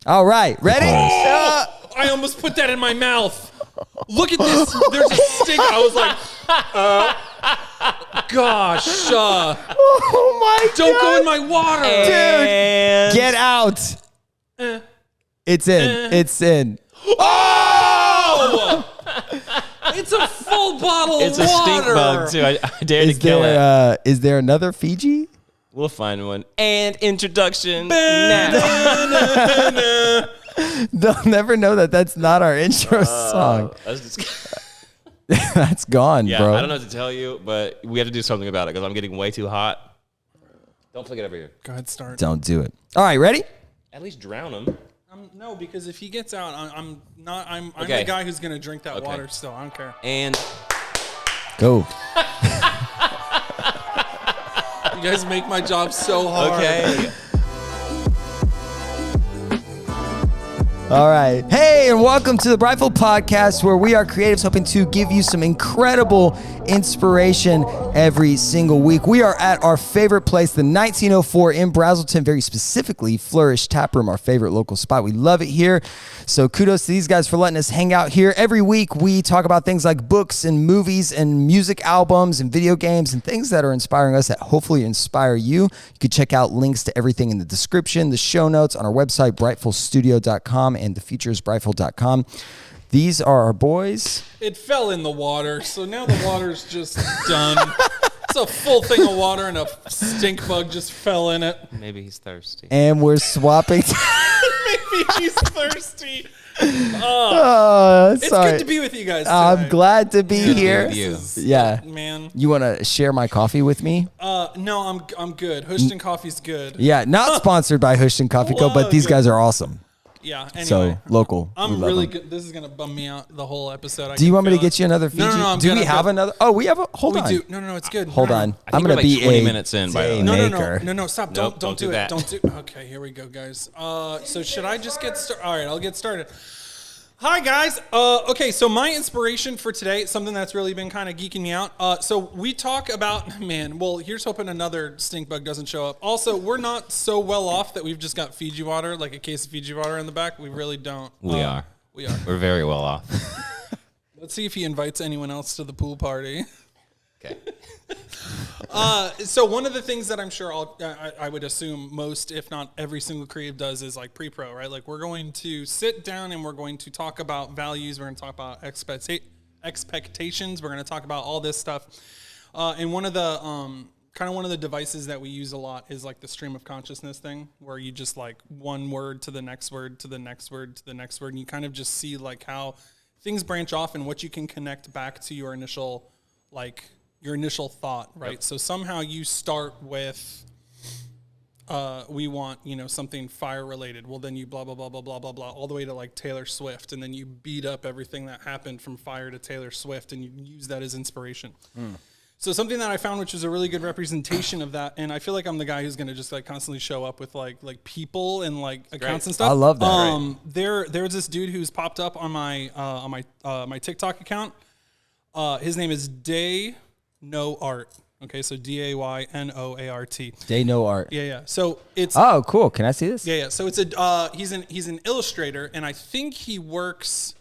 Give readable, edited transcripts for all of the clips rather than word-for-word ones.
All right, ready? I almost put that in my mouth. Look at this. There's a stink. I was like, gosh. Oh my God. Don't go in my water. Dude, get out. It's in. It's in. Oh! It's a full bottle It's of a water. stink bug, too. I dare to kill it. Is there another Fiji? We'll find one. And introduction now. They'll never know that that's not our intro song. That's gone, bro. I don't know what to tell you, but we have to do something about it because I'm getting way too hot. Don't flick it over here. Go ahead, start. Don't do it. All right, ready? At least drown him. No, because if he gets out, I'm Okay. the guy who's going to drink that water still. I don't care. And go. You guys make my job so hard. okay. All right. Hey, and welcome to the Brightful Podcast, where we are creatives hoping to give you some incredible inspiration every single week. We are at our favorite place, the 1904 in Brazelton, very specifically Flourish Tap Room, our favorite local spot. We love it here. So kudos to these guys for letting us hang out here. Every week, we talk about things like books and movies and music albums and video games and things that are inspiring us that hopefully inspire you. You can check out links to everything in the description, the show notes on our website, brightfulstudio.com. and thefeaturesbrightful.com. These are our boys. It fell in the water, so now the water's just done. It's a full thing of water and a stink bug just fell in it. Maybe he's thirsty. And we're swapping. Maybe he's thirsty. It's good to be with you guys today. I'm glad to be here. You. Yeah. Man. You want to share my coffee with me? No, I'm good. Hushton Coffee's good. Yeah, not sponsored by Hushton Coffee Co., but these guys are awesome. Yeah, anyway. So, local. I'm really good. This is going to bum me out the whole episode. Do you want me to get you another Fiji? No, I'm do good. we have another? Oh, we have a, hold on. We do. No, it's good. Hold on. I think we're like 20 minutes in, by the way. No, stop. Nope, Don't do that. it. Okay, here we go, guys. So should I just get started? All right, I'll get started. Hi, guys. Okay, so my inspiration for today, something that's really been kind of geeking me out. So we talk about, here's hoping another stink bug doesn't show up. Also, we're not so well off that we've just got Fiji water, like a case of Fiji water in the back. We really don't. We are. We're very well off. Let's see if he invites anyone else to the pool party. Okay. So one of the things that I'm sure I would assume most, if not every single creative does, is like pre-pro, right? Like we're going to sit down and we're going to talk about values. We're going to talk about expectations. We're going to talk about all this stuff. And one of the devices that we use a lot is like the stream of consciousness thing, where you just like one word to the next word to the next word to the next word, and you kind of just see like how things branch off and what you can connect back to your initial thought, right? Yep. So somehow you start with, we want, something fire related. Well, then you blah, blah, blah, blah, blah, blah, blah, all the way to like Taylor Swift. And then you beat up everything that happened from fire to Taylor Swift and you use that as inspiration. So something that I found, which was a really good representation of that. And I feel like I'm the guy who's going to just like constantly show up with like people and like accounts and stuff. I love that. There's this dude who's popped up on my TikTok account. His name is DayNoArt. Okay, so DayNoArt. DayNoArt. Yeah. So it's cool. Can I see this? Yeah. So it's he's an illustrator, and I think he works.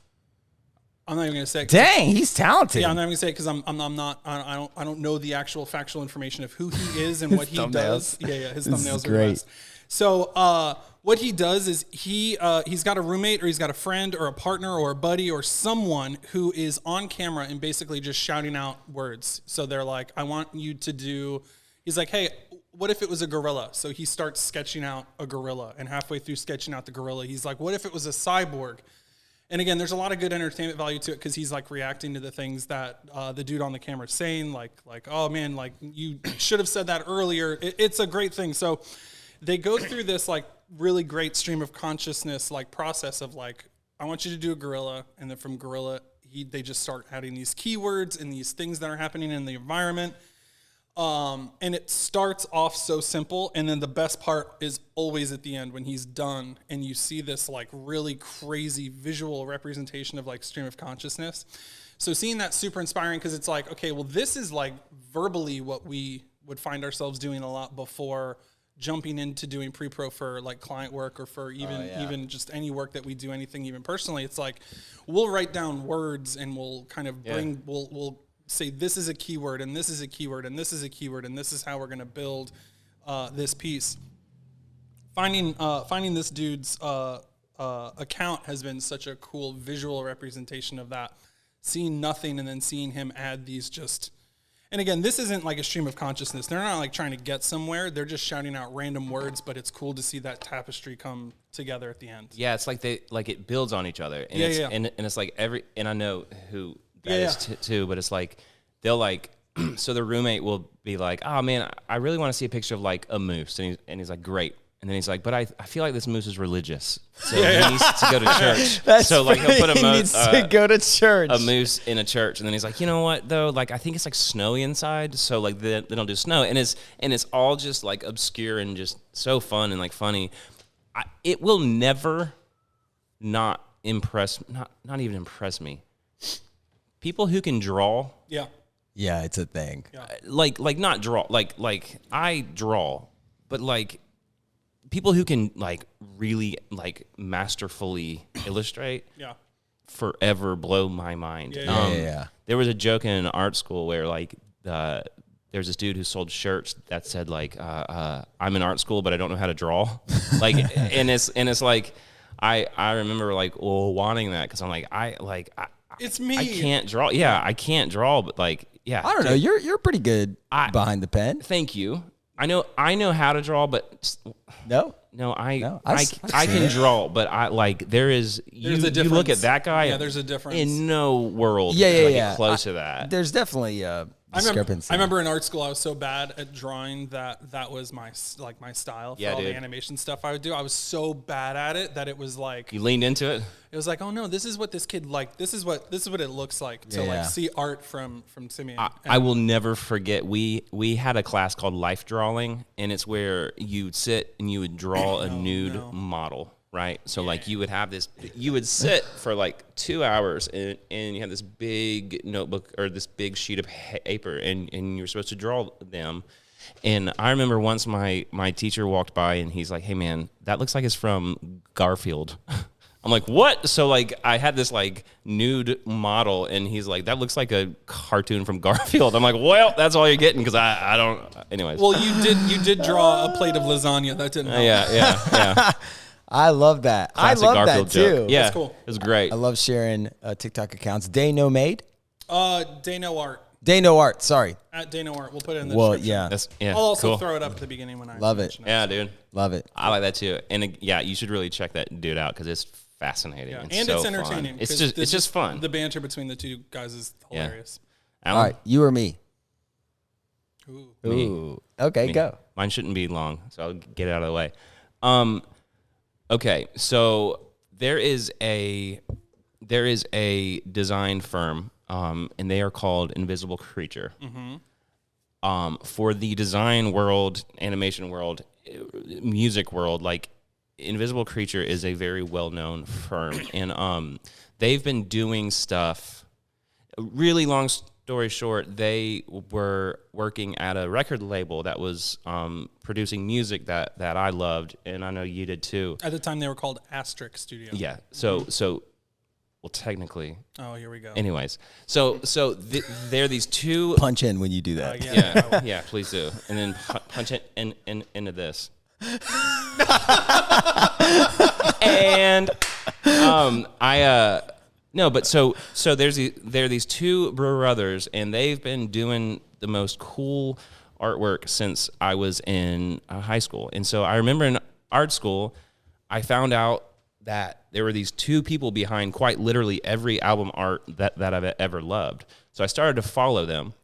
I'm not even gonna say. Dang, he's talented. Yeah, I'm not even gonna say it because I don't know the actual factual information of who he is and what he does. Yeah. His thumbnails are great. Best. So what he does is he's got a roommate or he's got a friend or a partner or a buddy or someone who is on camera and basically just shouting out words. So they're like, I want you to do, he's like, hey, what if it was a gorilla? So he starts sketching out a gorilla, and halfway through sketching out the gorilla, he's like, what if it was a cyborg? And again, there's a lot of good entertainment value to it because he's like reacting to the things that the dude on the camera is saying, like, oh man, like you should have said that earlier. It's a great thing. So they go through this like really great stream of consciousness like process of like, I want you to do a gorilla, and then from gorilla, they just start adding these keywords and these things that are happening in the environment. And it starts off so simple, and then the best part is always at the end when he's done and you see this like really crazy visual representation of like stream of consciousness. So seeing that super inspiring because it's like, okay, well, this is like verbally what we would find ourselves doing a lot before jumping into doing pre-pro for like client work or for even just any work that we do, anything even personally, it's like we'll write down words and we'll kind of bring we'll say this is a keyword and this is a keyword and this is a keyword and this is how we're going to build this piece. Finding this dude's account has been such a cool visual representation of that. Seeing nothing and then seeing him add these just. And again, this isn't like a stream of consciousness. They're not like trying to get somewhere. They're just shouting out random words, but it's cool to see that tapestry come together at the end. Yeah, it's like it builds on each other. And and it's like and I know who that is too, but it's like they'll like so the roommate will be like, "Oh man, I really want to see a picture of like a moose." And he's like, "Great." And then he's like, "But I feel like this moose is religious, so he needs to go to church." So like he'll put he needs to go to church. A moose in a church, and then he's like, "You know what though? Like I think it's like snowy inside, so like they don't do snow." And it's all just like obscure and just so fun and like funny. It will never not even impress me. People who can draw, yeah, it's a thing. Like not draw, like I draw, but like. People who can like really like masterfully illustrate forever blow my mind. There was a joke in art school where like there's this dude who sold shirts that said like I'm in art school but I don't know how to draw. Like and it's like I remember like wanting that because I'm like it's me. I can't draw. Yeah, I can't draw, but like I don't know. You're pretty good behind the pen. Thank you. I know how to draw, but I can draw, but I like there's you look at that guy. Yeah, there's a difference. In no world, get close to that. There's definitely a discrepancy. I remember in art school I was so bad at drawing that was my style for all the animation stuff I would do. I was so bad at it that it was like you leaned into it. It was like, oh no, this is what this kid liked. This is what it looks like to like see art from Timmy. I will never forget. We had a class called life drawing, and it's where you would sit and you would draw a nude model, right? So like you would have this, you would sit for like 2 hours and you have this big notebook or this big sheet of paper, and you're supposed to draw them. And I remember once my teacher walked by and he's like, "Hey man, that looks like it's from Garfield." I'm like, what? So like I had this like nude model and he's like, that looks like a cartoon from Garfield. I'm like, well, that's all you're getting because I don't. Anyways. Well, you did draw a plate of lasagna. That didn't help. Yeah. I love that. Classic I love Garfield that joke. too. Yeah, that's cool. It was great. I love sharing TikTok accounts. DayNoMade? DayNoArt. DayNoArt. Sorry. At DayNoArt. We'll put it in the description. I'll also throw it up at the beginning when I love it. Yeah, dude. Love it. I like that too. And you should really check that dude out because it's fascinating. Yeah. And it's entertaining. Fun. It's just fun. The banter between the two guys is hilarious. Alan? All right, you or me? Ooh. Me. Okay, go. Mine shouldn't be long, so I'll get it out of the way. Okay, so there is a design firm, and they are called Invisible Creature. Mm-hmm. For the design world, animation world, music world, like Invisible Creature is a very well-known firm, and they've been doing stuff. Really long story short, they were working at a record label that was producing music that I loved, and I know you did too. At the time, they were called Asterisk Studio. Yeah. So, well, technically. Oh, here we go. Anyways, so there are these two. Punch in when you do that. Yeah, please do, and then punch it into this. And no, but so there are these two brothers, and they've been doing the most cool artwork since I was in high school. And so I remember in art school, I found out that there were these two people behind quite literally every album art that I've ever loved. So I started to follow them.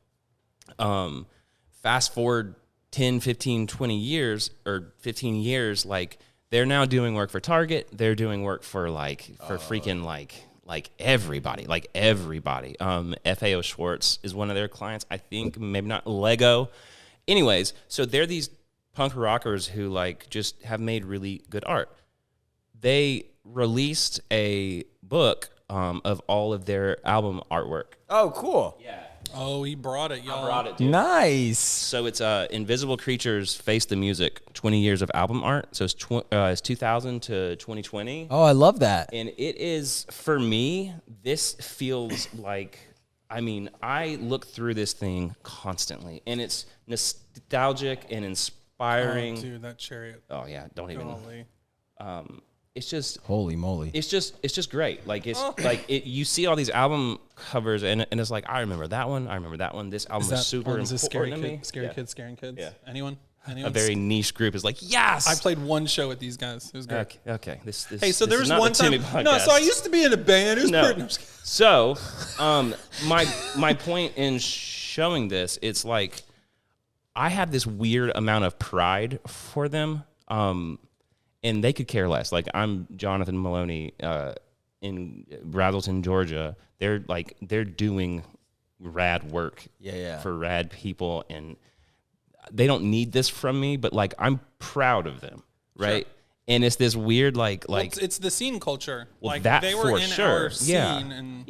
Fast forward 10, 15, 20 years, or 15 years, like they're now doing work for Target. They're doing work for freaking everybody. FAO Schwartz is one of their clients. I think maybe not Lego. Anyways, so they're these punk rockers who like just have made really good art. They released a book of all of their album artwork. Oh, cool. Yeah. Oh, he brought it, y'all. I brought it, dude. Nice. So it's Invisible Creatures Face the Music, 20 years of album art. So it's 2000 to 2020. Oh, I love that. And it is, for me, this feels like, I mean, I look through this thing constantly, and it's nostalgic and inspiring. Oh, dude, that chariot. Oh, yeah, don't even. Golly. It's just Holy moly. It's just great. Like you see all these album covers and it's like I remember that one. This album was super important to me. Scary Kids scaring kids. Yeah. Anyone? A very niche group is like, yes. I played one show with these guys. It was great. Okay. Hey, so there was not one the time. Timmy podcast. No, so I used to be in a band. It was pretty. So, my point in showing this, it's like I have this weird amount of pride for them. And they could care less. Like I'm Jonathan Maloney in Brazelton, Georgia. They're doing rad work for rad people, and they don't need this from me. But like I'm proud of them, right? Sure. And it's this weird it's the scene culture. Well, like that they were for in sure. our scene, and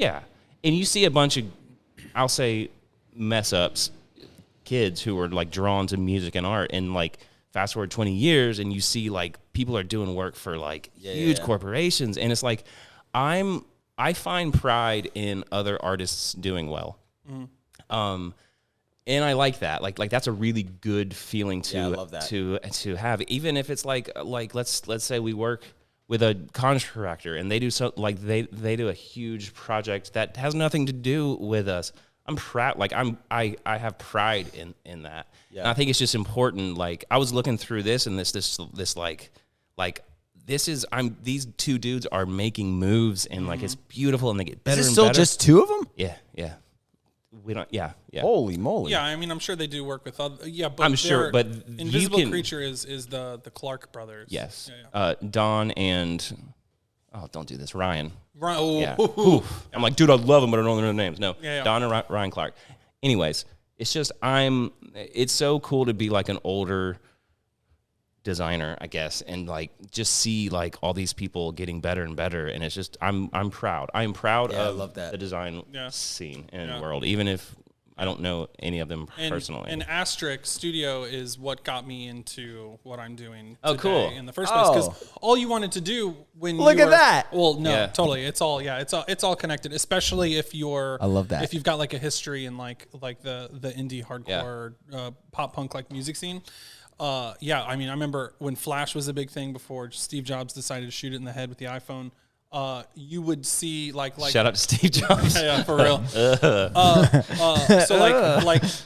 you see a bunch of, I'll say, mess ups, kids who are like drawn to music and art, and like. Fast forward 20 years and you see like people are doing work for like huge corporations, and it's like I find pride in other artists doing well. And I like that. Like that's a really good feeling to have, even if it's like let's say we work with a contractor and they do they do a huge project that has nothing to do with us. I'm proud. Like I have pride in that. Yeah. And I think it's just important. Like I was looking through this and this is these two dudes are making moves and like it's beautiful and they get better. Is it and still better. just two of them? Yeah. We don't. Yeah. Holy moly. Yeah, I mean, I'm sure they do work with other. Yeah, but I'm sure. But Invisible Creature is the Clark brothers. Yes. Yeah. Don and don't do this, Ryan. Oh. Yeah. I'm like, dude, I love them, but I don't know their names. No, yeah. Don and Ryan Clark. Anyways, it's just it's so cool to be like an older designer, I guess, and like just see like all these people getting better and better, and it's just I'm proud. I'm proud of I love that. the design scene and world, even if I don't know any of them personally. And Asterisk Studio is what got me into what I'm doing today cool. in the first place. Because all you wanted to do when look at that. Well, no, totally. It's all connected. Especially if you're. I love that. If you've got like a history in like the indie hardcore pop punk like music scene. I mean, I remember when Flash was a big thing before Steve Jobs decided to shoot it in the head with the iPhone. You would see like shout out to Steve Jobs. yeah, for real. So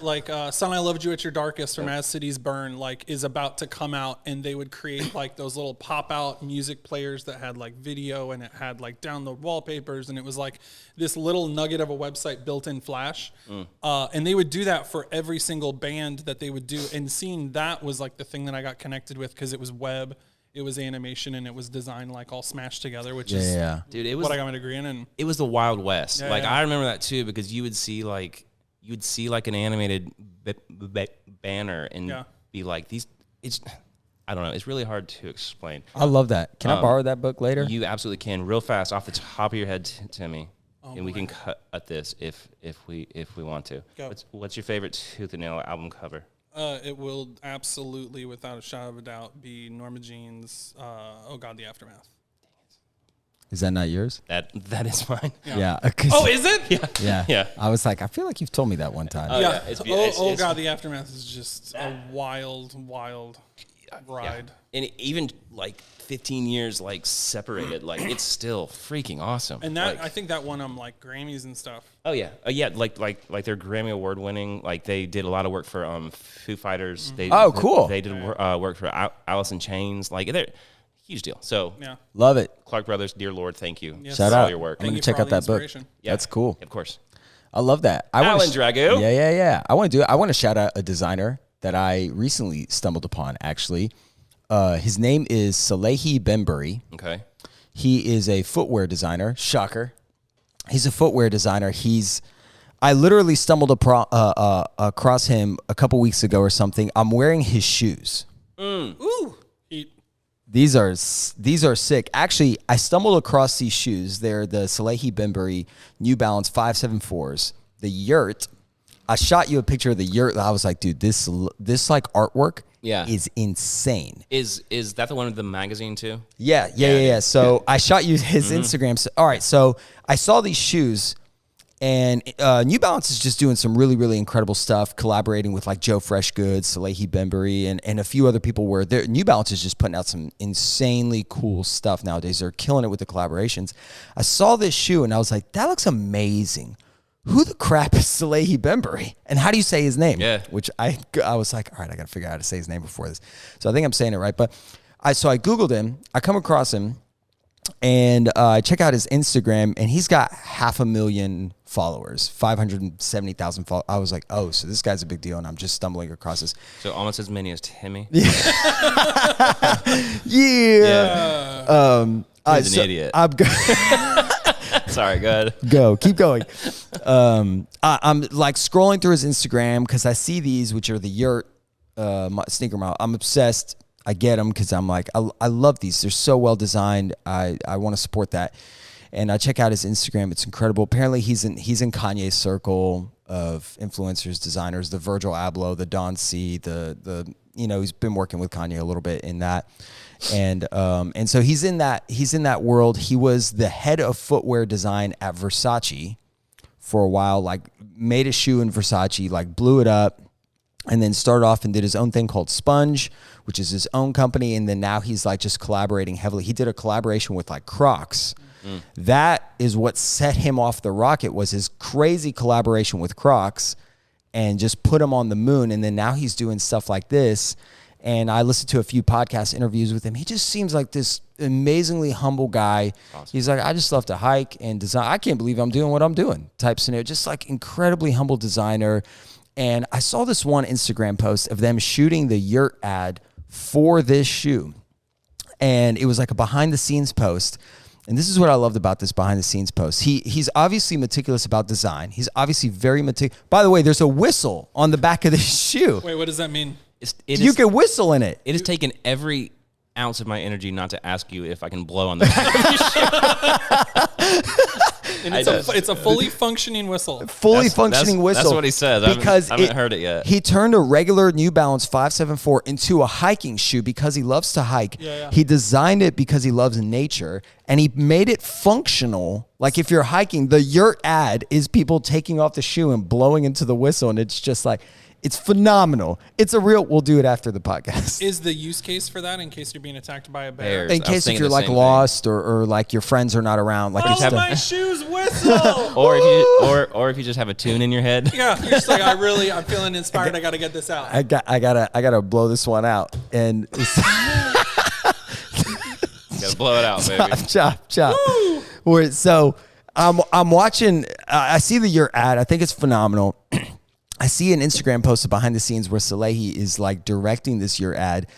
like Son, I Loved You at Your Darkest from As Cities Burn like is about to come out, and they would create like those little pop out music players that had like video and it had like download wallpapers, and it was like this little nugget of a website built in Flash. And they would do that for every single band that they would do, and seeing that was like the thing that I got connected with because it was web. It was animation and it was designed like all smashed together, which is dude, it was what I got my degree in. And it was the Wild West. I remember that too, because you would see like an animated banner and be like I don't know. It's really hard to explain. I love that. Can I borrow that book later? You absolutely can, real fast off the top of your head, Timmy. And we can cut at this if we want to. What's your favorite Tooth and Nail album cover? It will absolutely, without a shadow of a doubt, be Norma Jean's "Oh God, the Aftermath." Is that not yours? That is mine. Yeah. Oh, is it? Yeah. I was like, I feel like you've told me that one time. It's God, the Aftermath is just a wild ride. And even like 15 years like separated, like it's still freaking awesome. And that I think that won them like Grammys and stuff. Oh yeah, like they're Grammy award winning. Like they did a lot of work for Foo Fighters. Cool. They did work for Alice in Chains. Like they're huge deal. So love it. Clark Brothers, dear Lord, thank you. Yes. Shout for out all your work. I'm gonna check out that book. Yeah. That's cool. Of course. I love that. Alan Drago. Yeah. I want to shout out a designer that I recently stumbled upon. Actually, his name is Salehe Bemberry. Okay. He is a footwear designer. Shocker. He's a footwear designer. I literally stumbled across him a couple weeks ago or something. I'm wearing his shoes. Ooh. These are sick. Actually, I stumbled across these shoes. They're the Salehe Bemberry New Balance 574s, the Yurt. I shot you a picture of the yurt. I was like, dude, this like artwork is insane. Is that the one with the magazine too? Yeah. So I shot you his Instagram. So, all right, so I saw these shoes, and New Balance is just doing some really, really incredible stuff, collaborating with like Joe Freshgoods, Salehe Bemberry, and a few other people where New Balance is just putting out some insanely cool stuff nowadays. They're killing it with the collaborations. I saw this shoe, and I was like, that looks amazing. Who the crap is Salehe Bemberry? And how do you say his name? Yeah. Which I was like, all right, I got to figure out how to say his name before this. So I think I'm saying it right. But I Googled him. I come across him, and I check out his Instagram, and he's got 500,000 followers, 570,000 followers. I was like, oh, so this guy's a big deal, and I'm just stumbling across this. So almost as many as Timmy. Yeah. He's an idiot. I'm Sorry, go ahead. Keep going. I'm like scrolling through his Instagram because I see these, which are the Yurt sneaker model. I'm obsessed. I get them because I'm like, I love these. They're so well designed. I want to support that. And I check out his Instagram. It's incredible. Apparently he's in Kanye's circle of influencers, designers, the Virgil Abloh, the Don C, the he's been working with Kanye a little bit in that. And so he's in that world. He was the head of footwear design at Versace for a while, like made a shoe in Versace, like blew it up, and then started off and did his own thing called Sponge, which is his own company. And then now he's like just collaborating heavily. He did a collaboration with like Crocs. That is what set him off the rocket, was his crazy collaboration with Crocs, and just put him on the moon. And then now he's doing stuff like this. And I listened to a few podcast interviews with him. He just seems like this amazingly humble guy. Awesome. He's like, I just love to hike and design. I can't believe I'm doing what I'm doing type scenario. Just like incredibly humble designer. And I saw this one Instagram post of them shooting the Yurt ad for this shoe. And it was like a behind the scenes post. And this is what I loved about this behind the scenes post. He's obviously meticulous about design. He's obviously very meticulous. By the way, there's a whistle on the back of this shoe. Wait, what does that mean? You can whistle in it. It has taken every ounce of my energy not to ask you if I can blow on the back of your shoe. And it's a fully functioning whistle. Functioning whistle. That's what he said. Because I haven't heard it yet. He turned a regular New Balance 574 into a hiking shoe because he loves to hike. Yeah. He designed it because he loves nature, and he made it functional. Like if you're hiking, the Yurt ad is people taking off the shoe and blowing into the whistle, and it's just like, it's phenomenal. It's a real. We'll do it after the podcast. Is the use case for that in case you're being attacked by a bear? In case if you're like lost or like your friends are not around, like my shoes whistle. or if you just have a tune in your head. Yeah, you're just like, I'm feeling inspired. I got to get this out. I gotta blow this one out, and it's you gotta blow it out, baby. Chop. So I'm watching. I see the Yurt ad. I think it's phenomenal. I see an Instagram post behind the scenes where Salehe is like directing this Yurt ad.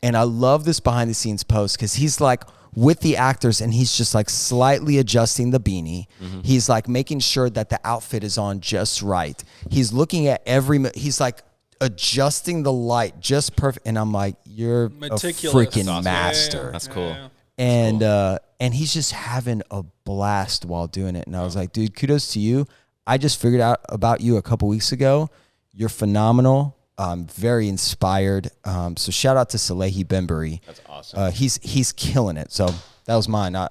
And I love this behind the scenes post because he's like with the actors and he's just like slightly adjusting the beanie. Mm-hmm. He's like making sure that the outfit is on just right. He's looking at he's like adjusting the light just perfect. And I'm like, you're meticulous. A freaking master. Yeah. That's cool. And he's just having a blast while doing it. And I was like, dude, kudos to you. I just figured out about you a couple weeks ago. You're phenomenal. Very inspired. So shout out to Salehe Bemberry. That's awesome. He's killing it. So that was mine. I'm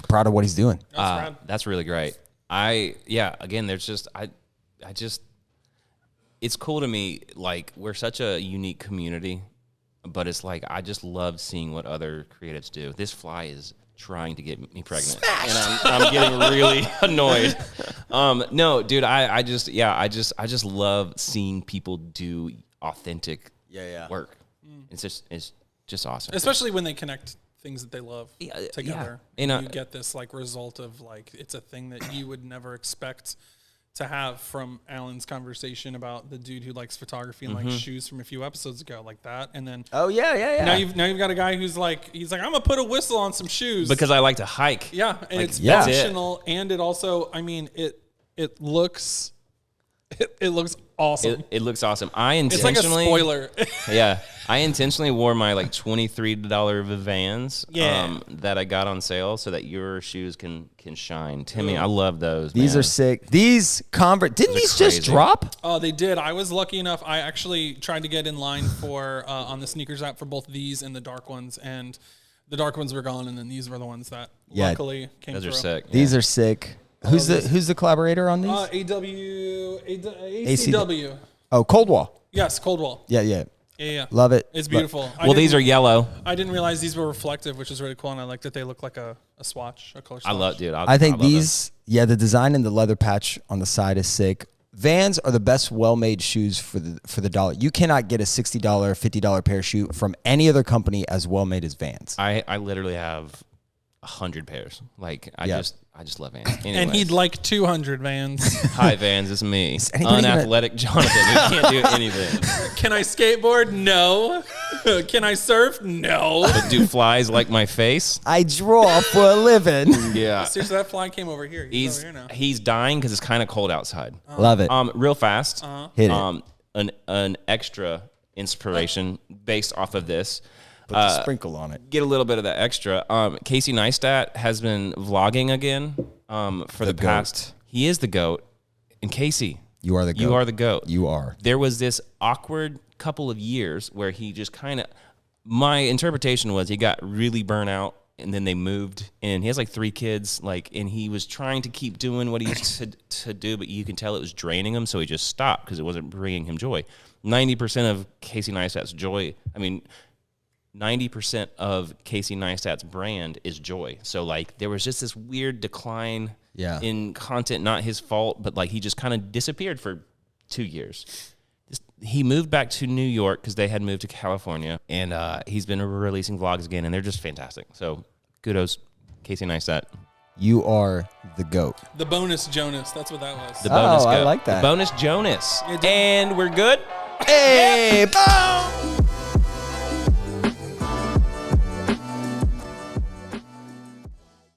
proud of what he's doing. That's really great. Again, there's just it's cool to me. Like, we're such a unique community, but it's like, I just love seeing what other creatives do. This fly is trying to get me pregnant, and I'm getting really annoyed. No, dude, I just love seeing people do authentic work. It's just awesome, especially when they connect things that they love together. And you get this like result of like, it's a thing that you would never expect to have from Alan's conversation about the dude who likes photography and likes shoes from a few episodes ago, like that. And then now you've got a guy who's like, he's like, I'm gonna put a whistle on some shoes because I like to hike. Yeah, and like, it's functional, and it also, I mean, it looks awesome. It looks awesome. I intentionally, it's like a spoiler. Yeah. I intentionally wore my like $23 Vans Yeah. that I got on sale so that your shoes can shine. Timmy, I love those. These man. are sick. These Converse, didn't these just crazy. drop? Oh, they did. I was lucky enough. I actually tried to get in line for on the sneakers app for both these and the dark ones, and the dark ones were gone, and then these were the ones that luckily came Those through. are sick. These are sick. Who's the collaborator on these? ACW. Oh, Coldwell. Yes, Coldwell. Yeah. Yeah. Love it. It's beautiful. Well, these are yellow. I didn't realize these were reflective, which is really cool, and I like that they look like a swatch, a color swatch. I love, dude. I think love these, the design and the leather patch on the side is sick. Vans are the best well-made shoes for the dollar. You cannot get a $60, $50 pair of shoe from any other company as well-made as Vans. I literally have 100 pairs. Like I just love Vans. Anyways. And he'd like 200 Vans. Hi Vans, it's me, anybody unathletic Jonathan. Who can't do anything. Can I skateboard? No. Can I surf? No. But do flies like my face? I draw for a living. Yeah. Seriously, that fly came over here. He's over here now. He's dying because it's kind of cold outside. Love it. Real fast. Hit it. An extra inspiration based off of this. Put the sprinkle on it. Get a little bit of that extra. Casey Neistat has been vlogging again for the past. He is the GOAT. And Casey, You are the GOAT. you are the GOAT. You are. There was this awkward couple of years where he just kind of, my interpretation was he got really burnt out and then they moved, and he has like 3 kids, and he was trying to keep doing what he used to do, but you can tell it was draining him, so he just stopped because it wasn't bringing him joy. 90% of Casey Neistat's joy, 90% of Casey Neistat's brand is joy. So there was just this weird decline in content, not his fault, but he just kind of disappeared for 2 years. He moved back to New York because they had moved to California, and he's been releasing vlogs again, and they're just fantastic. So kudos, Casey Neistat. You are the GOAT. The bonus Jonas. That's what that was. The bonus I goat. like that. The bonus Jonas. Yeah, dude. And we're good? Hey, boom!